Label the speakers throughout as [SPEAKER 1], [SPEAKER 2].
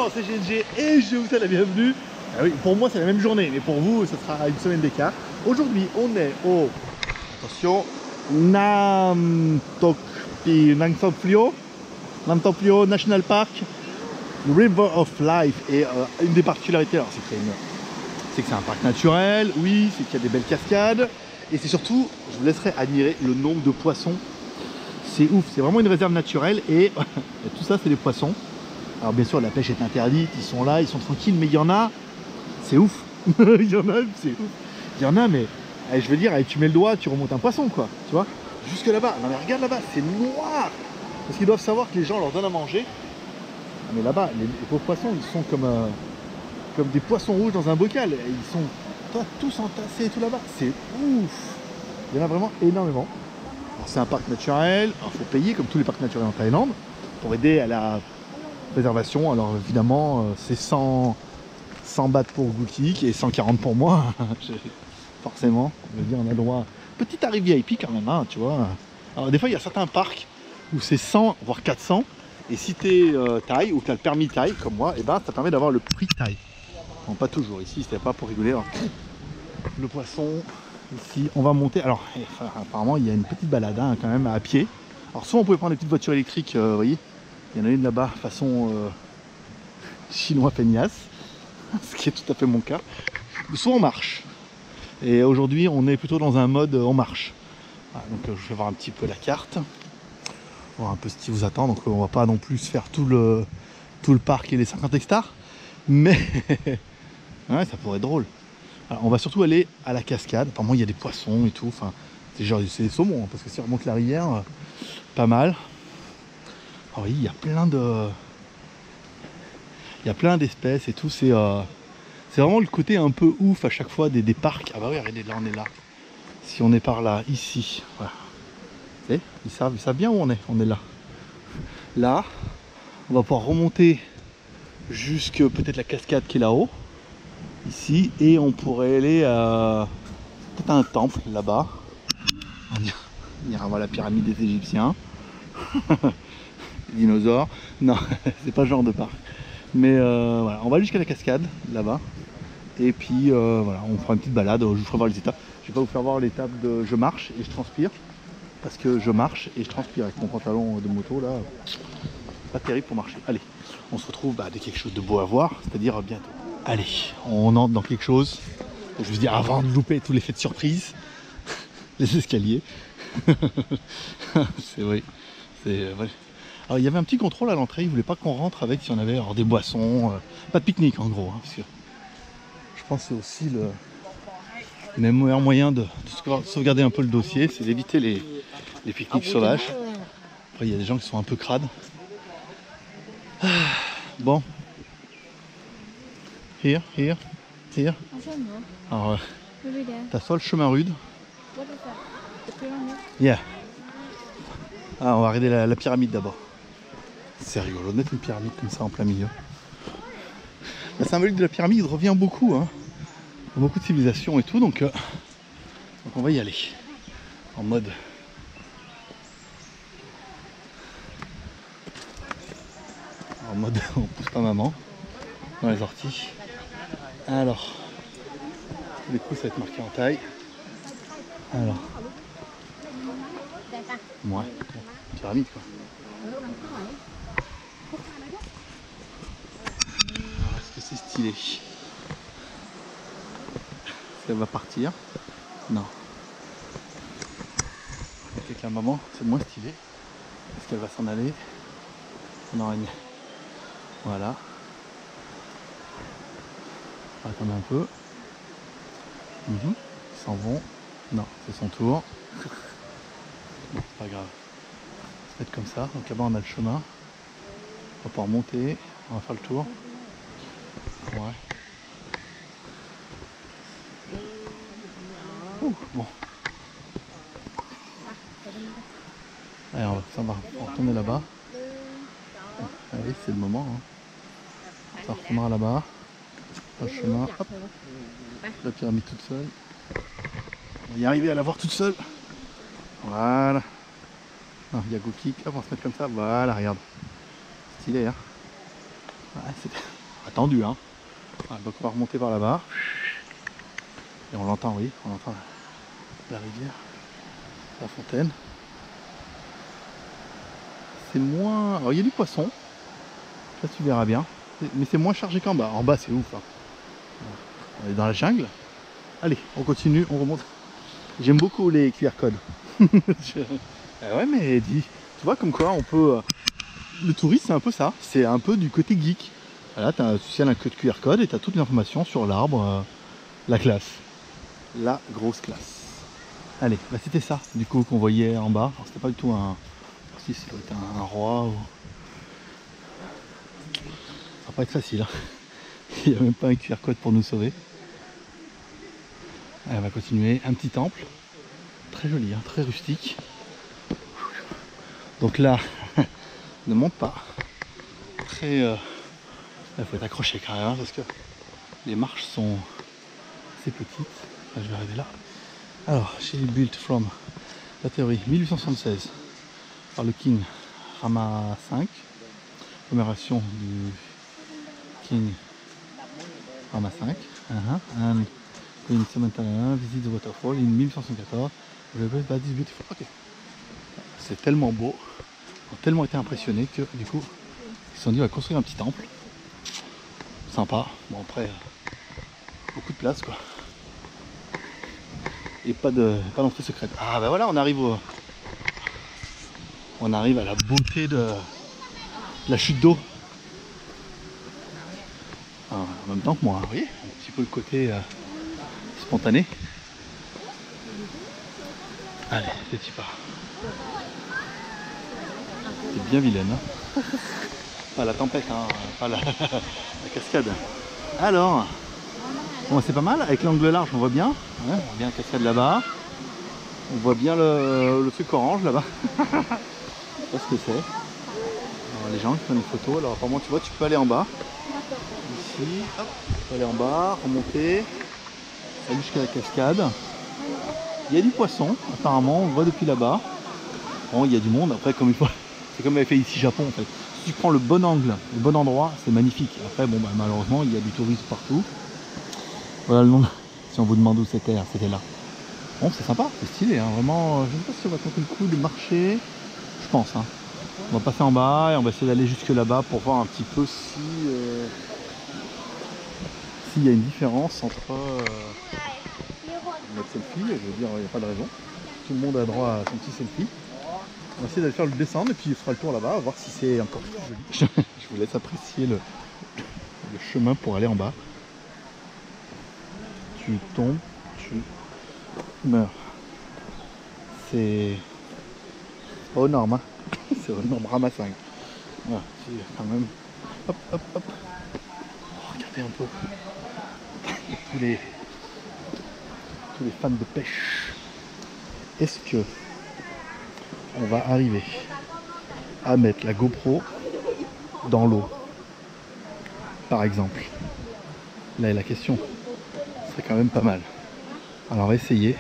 [SPEAKER 1] Bonjour, c'est GNG et je vous souhaite la bienvenue. Ah oui, pour moi c'est la même journée, mais pour vous ce sera une semaine d'écart. Aujourd'hui on est au, attention, Namtokpio National Park, River of Life. Et une des particularités, alors c'est que c'est un parc naturel, oui, c'est qu'il y a des belles cascades, et c'est surtout, je vous laisserai admirer le nombre de poissons. C'est ouf, c'est vraiment une réserve naturelle et tout ça c'est des poissons. Alors bien sûr la pêche est interdite, ils sont là, ils sont tranquilles, mais il y en a, c'est ouf. Il y en a, c'est ouf. Il y en a, mais je veux dire, tu mets le doigt, tu remontes un poisson quoi, tu vois. Jusque là-bas, non mais regarde là-bas, c'est noir. Parce qu'ils doivent savoir que les gens leur donnent à manger. Ah, mais là-bas, les pauvres poissons, ils sont comme des poissons rouges dans un bocal. Ils sont tous entassés et tout là-bas. C'est ouf. Il y en a vraiment énormément. C'est un parc naturel, il faut payer comme tous les parcs naturels en Thaïlande pour aider à la préservation. Alors évidemment c'est 100 bahts pour Gukik et 140 pour moi. Forcément, je veux dire on a droit. Petit tarif VIP quand même, hein, tu vois. Alors des fois il y a certains parcs où c'est 100 voire 400 et si tu es Thaï ou tu as le permis Thaï comme moi, et ben ça permet d'avoir le prix Thaï. Bon, pas toujours, ici c'était pas pour rigoler. Alors, le poisson. Ici, on va monter. Alors, apparemment, il y a une petite balade hein, quand même à pied. Alors, soit on pouvait prendre des petites voitures électriques, vous voyez. Il y en a une là-bas, façon chinois feignasse, ce qui est tout à fait mon cas. Soit on marche. Et aujourd'hui, on est plutôt dans un mode on marche. Voilà, donc, je vais voir un petit peu la carte, voir un peu ce qui vous attend. Donc, on va pas non plus faire tout le parc et les 50 hectares, mais ouais, ça pourrait être drôle. Alors, on va surtout aller à la cascade. Apparemment il y a des poissons et tout. Enfin, c'est des saumons hein, parce que si on remonte la rivière, pas mal. Alors, oui, il y a plein d'espèces et tout. C'est vraiment le côté un peu ouf à chaque fois des parcs. Ah bah oui, regardez, là on est là. Si on est par là, ici, voilà. Et ils savent bien où on est. On est là. Là, on va pouvoir remonter jusque peut-être la cascade qui est là-haut. Ici, et on pourrait aller à peut-être un temple là-bas. On ira voir la pyramide des Égyptiens. Les dinosaures. Non, c'est pas ce genre de parc. Mais voilà, on va aller jusqu'à la cascade là-bas. Et puis voilà, on fera une petite balade. Je vous ferai voir les étapes. Je vais pas vous faire voir l'étape de je marche et je transpire. Parce que je marche et je transpire avec mon pantalon de moto là. Pas terrible pour marcher. Allez, on se retrouve dès quelque chose de beau à voir, c'est-à-dire bientôt. Allez, on entre dans quelque chose. Je veux dire, avant de louper tout l'effet de surprise, les escaliers. C'est vrai. Ouais. Alors il y avait un petit contrôle à l'entrée, il voulait pas qu'on rentre avec si on avait des boissons, pas de pique-nique en gros. Hein, parce que je pense que c'est aussi le meilleur moyen de sauvegarder un peu le dossier, c'est d'éviter les pique-niques sauvages. Après il y a des gens qui sont un peu crades. Bon. Here. Alors, t'as soit le chemin rude. Yeah. Ah, on va regarder la pyramide d'abord. C'est rigolo de mettre une pyramide comme ça en plein milieu. La symbolique de la pyramide revient beaucoup. Hein. Beaucoup de civilisations et tout, donc on va y aller. En mode. On pousse pas maman dans les orties. Alors, du coup ça va être marqué en taille. Alors, ouais, pyramide quoi. Alors, est-ce que c'est stylé? Elle va partir? Non. Avec la maman, c'est moins stylé. Est-ce qu'elle va s'en aller? On aura une. Voilà. On va attendre un peu. Ils s'en vont. Non, c'est son tour. Bon, pas grave. Ça va être comme ça. Donc là-bas on a le chemin. On va pouvoir monter. On va faire le tour. Ouais. Bon. Allez, on va retourner là-bas. Allez, c'est le moment. Hein. Ça retournera là-bas. Le chemin. Hop. La pyramide toute seule. On va y arriver à la voir toute seule. Voilà. Non, il y a Gukik. Hop, on va se mettre comme ça. Voilà, regarde. Stylé, hein. Ouais, tendu, hein. Ah, donc on va remonter par là-bas. Et on l'entend, oui, on entend la rivière, la fontaine. C'est moins... Alors il y a du poisson, ça tu verras bien, mais c'est moins chargé qu'en bas. En bas c'est ouf, hein. On est dans la jungle. Allez, on continue, on remonte. J'aime beaucoup les QR codes. Ouais, mais dis, tu vois comme quoi on peut... Le tourisme c'est un peu ça, c'est un peu du côté geek. Voilà, tu scannes un code QR code et tu as toute l'information sur l'arbre, la classe. La grosse classe. Allez, bah c'était ça du coup qu'on voyait en bas. C'était pas du tout un... Si, ça doit être un roi ou... Ça va pas être facile, hein. Il n'y a même pas un QR code pour nous sauver. Allez, on va continuer. Un petit temple. Très joli, hein, très rustique. Donc là, ne monte pas. Très... Il faut être accroché quand même, hein, parce que les marches sont assez petites. Là, je vais arriver là. Alors, chez Built from, la théorie, 1876, par le King Rama V, commémoration du King Rama V, and Queen Samantha visite the waterfall in 1874. That is beautiful. Ok. C'est tellement beau, ils ont tellement été impressionnés que du coup, ils se sont dit on va construire un petit temple. Sympa. Bon après, beaucoup de place quoi. Et pas d'entrée secrète. Ah bah voilà, on arrive à la beauté de la chute d'eau. En même temps que moi, vous voyez, un petit peu le côté spontané. Allez, c'est y part. C'est bien vilaine, hein. Pas la tempête, hein, pas la cascade. Alors, bon, c'est pas mal, avec l'angle large on voit bien. Ouais, on voit bien la cascade là-bas. On voit bien le truc orange là-bas. Je sais pas ce que c'est. Alors, les gens qui prennent des photos. Alors apparemment tu vois, tu peux aller en bas. Ici, hop, tu peux aller en bas, remonter, aller jusqu'à la cascade. Il y a du poisson, apparemment, on le voit depuis là-bas. Bon, il y a du monde, après comme une fois, c'est comme avait fait ici Japon en fait. Si tu prends le bon angle, le bon endroit, c'est magnifique. Après, bon, bah, malheureusement, il y a du tourisme partout. Voilà le nom. Si on vous demande où c'était là. Bon, c'est sympa, c'est stylé, hein. Vraiment. Je ne sais pas si on va tenter le coup de marcher. Je pense, hein. On va passer en bas et on va essayer d'aller jusque là-bas pour voir un petit peu si s'il y a une différence entre notre selfie. Je veux dire, il n'y a pas de raison. Tout le monde a droit à son petit selfie. On va essayer d'aller faire le descendre et puis il fera le tour là-bas, voir si c'est encore plus joli. Je vous laisse apprécier le chemin pour aller en bas. Tu tombes, tu meurs. C'est pas aux normes, hein. C'est aux normes Rama 5. Voilà, c'est quand même. Hop, hop, hop. Oh, regardez un peu. tous les fans de pêche. Est-ce que on va arriver à mettre la GoPro dans l'eau, par exemple? Là est la question. Ce serait quand même pas mal. Alors essayez.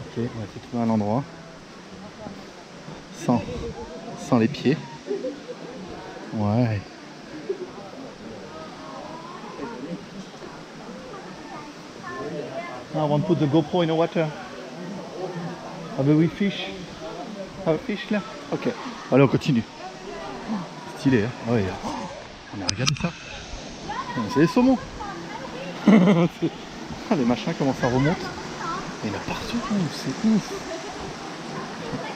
[SPEAKER 1] Ok, on va essayer de trouver un endroit sans les pieds. Ouais. I want to put the GoPro in the water. Have we fish? Have a fish là? Ok. Allez, on continue. Stylé, hein? Ah ouais. On a regardé ça. C'est les saumons. Les machins commencent à remonter. Il y en a partout, c'est ouf.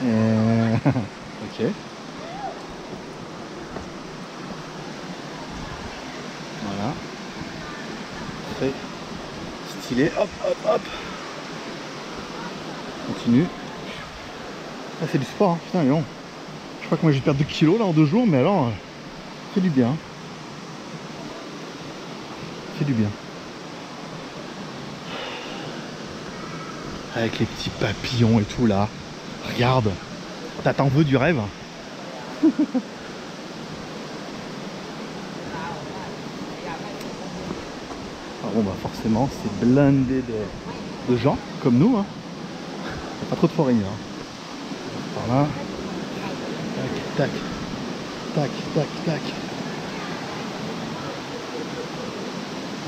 [SPEAKER 1] Ok. Voilà. Très stylé. Hop, hop, hop. Continue. Ah, c'est du sport, hein. Putain, non. Je crois que moi j'ai perdu 2 kilos là en 2 jours, mais alors, fait du bien. Fait du bien. Avec les petits papillons et tout là. Regarde. T'en veux du rêve? Alors bon bah forcément c'est blindé de gens comme nous, hein. Il n'y a pas trop de foreigners, hein. Par là. Tac, tac. tac, tac, tac.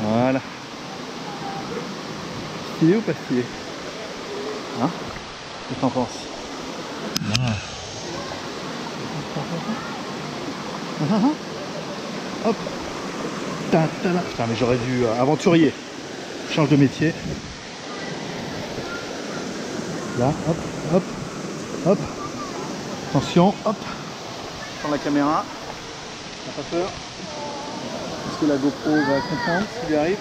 [SPEAKER 1] Voilà. Stylé ou pas stylé? Hein? Qu'est-ce que t'en penses? Hop. Putain, mais j'aurais dû aventurier. Change de métier. Là, hop, hop, hop. Attention, hop. Prends la caméra. T'as pas peur? Est-ce que la GoPro va comprendre ce qui lui arrive?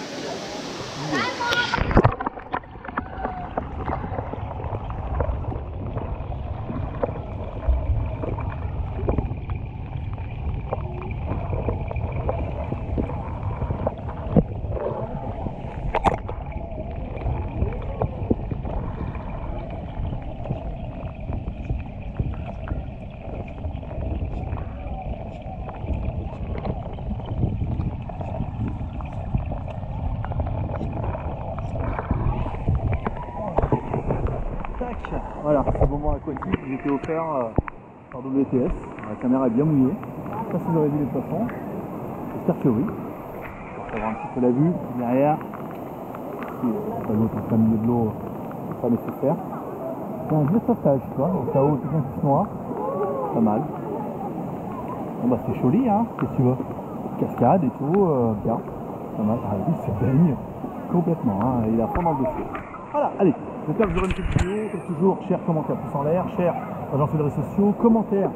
[SPEAKER 1] Voilà, ce moment aquatique qui était offert par WTS. La caméra est bien mouillée. Je sais pas si vous aurez vu les poissons. J'espère que oui. Pour avoir un petit peu la vue derrière. Si l'autre est au milieu de l'eau, c'est pas nécessaire. C'est un vieux sauvetage, tu vois. Au cas où quelqu'un qui se noie. Pas mal. Bon bah c'est joli, hein, qu'est-ce que tu veux. Cascade et tout, bien. Pas mal. Ah oui, il se baigne complètement, hein. Il a fond dans le dossier. Voilà, allez. J'espère que vous aurez une petite vidéo, comme toujours, share, commentaire, pouce en l'air, share, agence sur les réseaux sociaux, commentaire.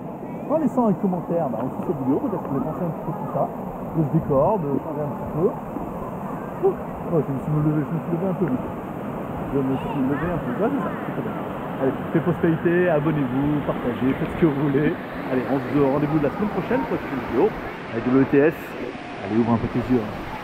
[SPEAKER 1] En laissant un commentaire, bah, aussi cette vidéo, peut-être que vous avez pensé un petit peu tout ça, de ce décor, de changer un petit peu. Oh, je me suis levé un peu vite. Je me suis levé un peu. Ouais, c'est ça, c'est très bien. Allez, faites prospérité, abonnez-vous, partagez, faites ce que vous voulez. Allez, on se donne rendez-vous la semaine prochaine pour une prochaine vidéo avec WTS. Allez, ouvre un peu tes yeux. Hein.